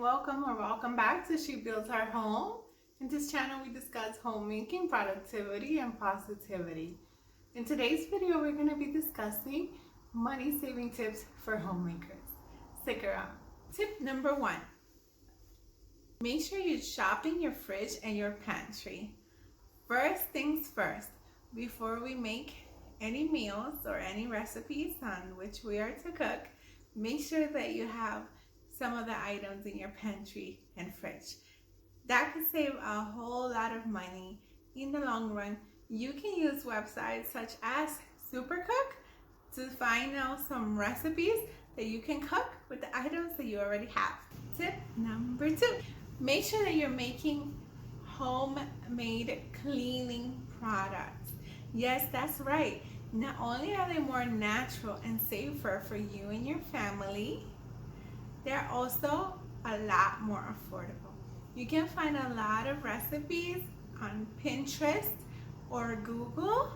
welcome or welcome back to She Builds Our Home. In this channel we discuss homemaking, productivity, and positivity. In today's video we're going to be discussing money saving tips for homemakers. Stick around. Tip number 1. Make sure you're shopping your fridge and your pantry. First things first, before we make any meals or any recipes on which we are to cook, make sure that you have some of the items in your pantry and fridge. That could save a whole lot of money in the long run. You can use websites such as Supercook to find out some recipes that you can cook with the items that you already have. Tip number 2, make sure that you're making homemade cleaning products. Yes, that's right. Not only are they more natural and safer for you and your family, they're also a lot more affordable. You can find a lot of recipes on Pinterest or Google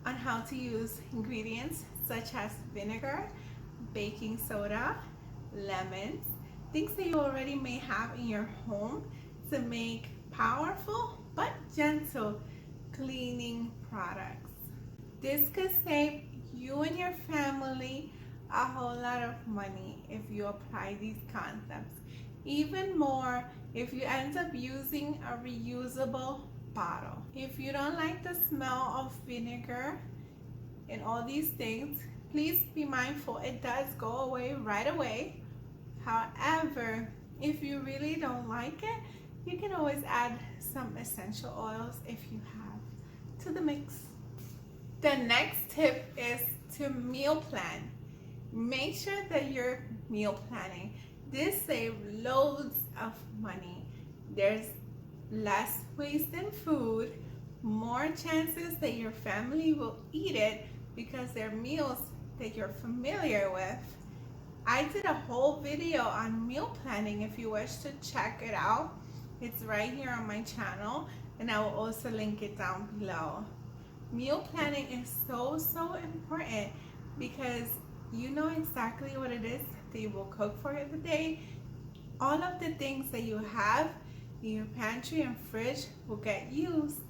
on how to use ingredients such as vinegar, baking soda, lemons, things that you already may have in your home to make powerful but gentle cleaning products. This could save you and your family a whole lot of money if you apply these concepts. Even more if you end up using a reusable bottle. If you don't like the smell of vinegar and all these things, please be mindful it does go away right away. However, if you really don't like it, you can always add some essential oils if you have to the mix. The next tip is to meal plan. Make sure that you're meal planning. This saves loads of money. There's less waste in food, more chances that your family will eat it because they're meals that you're familiar with. I did a whole video on meal planning if you wish to check it out. It's right here on my channel and I will also link it down below. Meal planning is so important because you know exactly what it is that you will cook for the day. All of the things that you have in your pantry and fridge will get used,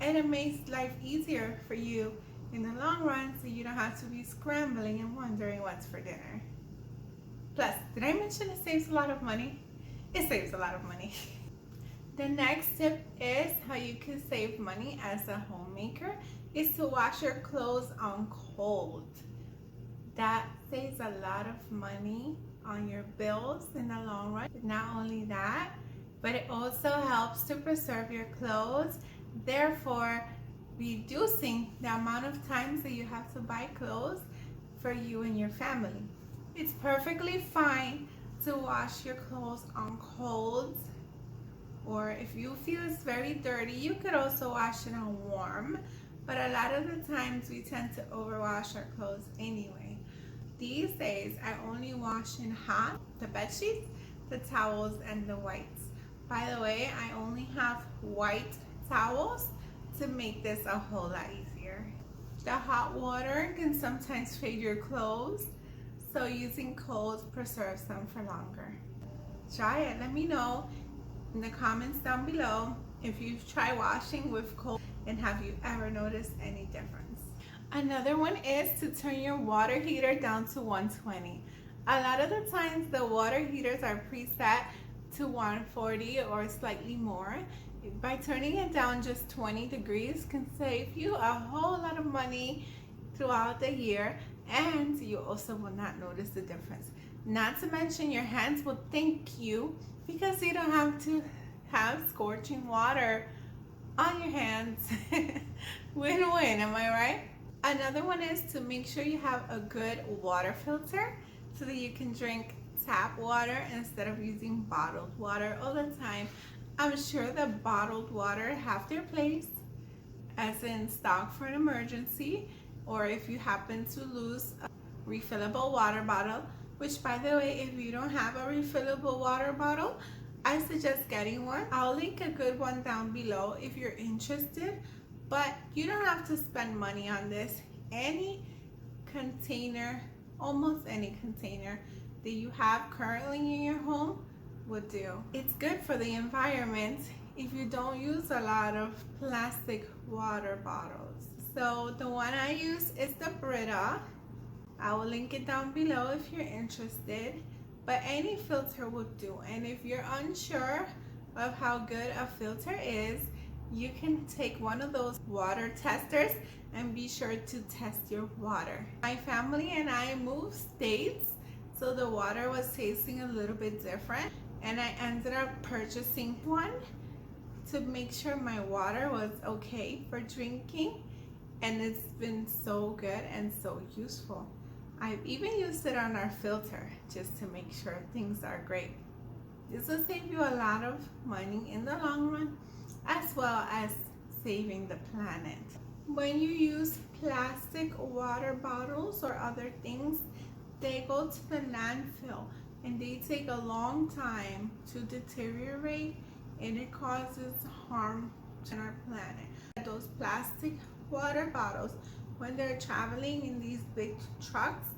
and it makes life easier for you in the long run so you don't have to be scrambling and wondering what's for dinner. Plus, did I mention it saves a lot of money? It saves a lot of money. The next tip is how you can save money as a homemaker is to wash your clothes on cold. That saves a lot of money on your bills in the long run. Not only that, but it also helps to preserve your clothes, therefore reducing the amount of times that you have to buy clothes for you and your family. It's perfectly fine to wash your clothes on cold, or if you feel it's very dirty, you could also wash it on warm, but a lot of the times we tend to overwash our clothes anyway. These days I only wash in hot the bed sheets, the towels, and the whites. By the way, I only have white towels to make this a whole lot easier. The hot water can sometimes fade your clothes, so using cold preserves them for longer. Try it. Let me know in the comments down below if you've tried washing with cold and have you ever noticed any difference. Another one is to turn your water heater down to 120. A lot of the times the water heaters are preset to 140 or slightly more. By turning it down just 20 degrees can save you a whole lot of money throughout the year, and you also will not notice the difference. Not to mention your hands will thank you because you don't have to have scorching water on your hands. Win-win, am I right? Another one is to make sure you have a good water filter so that you can drink tap water instead of using bottled water all the time. I'm sure that bottled water have their place as in stock for an emergency, or if you happen to lose a refillable water bottle, which by the way, if you don't have a refillable water bottle, I suggest getting one. I'll link a good one down below if you're interested, but you don't have to spend money on this. Any container, almost any container that you have currently in your home would do. It's good for the environment if you don't use a lot of plastic water bottles. So the one I use is the Brita. I will link it down below if you're interested, but any filter would do. And if you're unsure of how good a filter is, you can take one of those water testers and be sure to test your water. My family and I moved states, so the water was tasting a little bit different, and I ended up purchasing one to make sure my water was okay for drinking, and it's been so good and so useful. I've even used it on our filter just to make sure things are great. This will save you a lot of money in the long run, as well as saving the planet. When you use plastic water bottles or other things, they go to the landfill and they take a long time to deteriorate, and it causes harm to our planet. Those plastic water bottles, when they're traveling in these big trucks,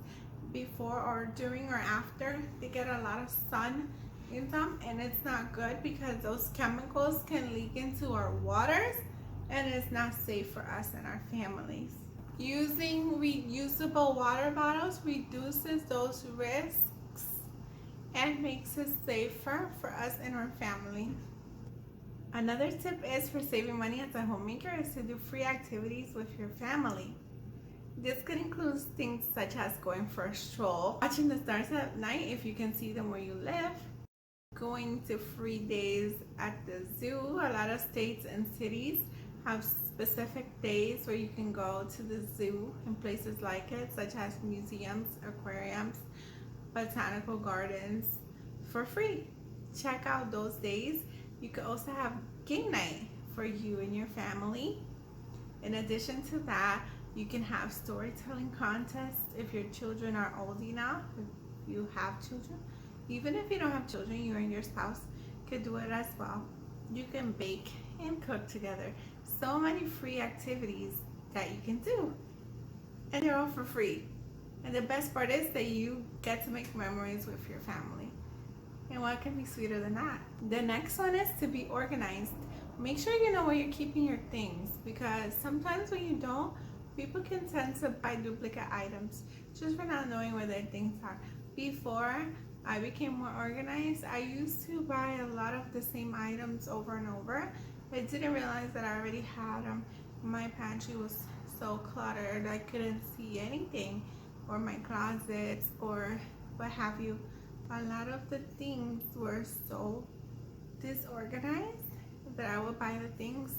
before or during or after, they get a lot of sun in them, and it's not good because those chemicals can leak into our waters, and it's not safe for us and our families. Using reusable water bottles reduces those risks and makes it safer for us and our family. Another tip is for saving money as a homemaker is to do free activities with your family. This could include things such as going for a stroll, watching the stars at night if you can see them where you live, going to free days at the zoo. A lot of states and cities have specific days where you can go to the zoo and places like it, such as museums, aquariums, botanical gardens, for free. Check out those days. You could also have game night for you and your family. In addition to that, you can have storytelling contests if your children are old enough, if you have children. Even if you don't have children, you and your spouse could do it as well. You can bake and cook together. So many free activities that you can do, and they're all for free. And the best part is that you get to make memories with your family. And what can be sweeter than that? The next one is to be organized. Make sure you know where you're keeping your things, because sometimes when you don't, people can tend to buy duplicate items just for not knowing where their things are. Before I became more organized, I used to buy a lot of the same items over and over. I didn't realize that I already had them. My pantry was so cluttered, I couldn't see anything, or my closets, or what have you. A lot of the things were so disorganized that I would buy the things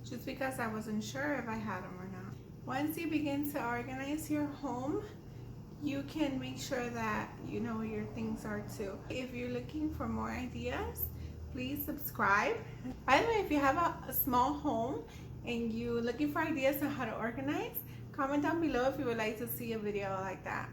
just because I wasn't sure if I had them or not. Once you begin to organize your home, you can make sure that you know where your things are too. If you're looking for more ideas, please subscribe. By the way, if you have a small home and you're looking for ideas on how to organize, comment down below if you would like to see a video like that.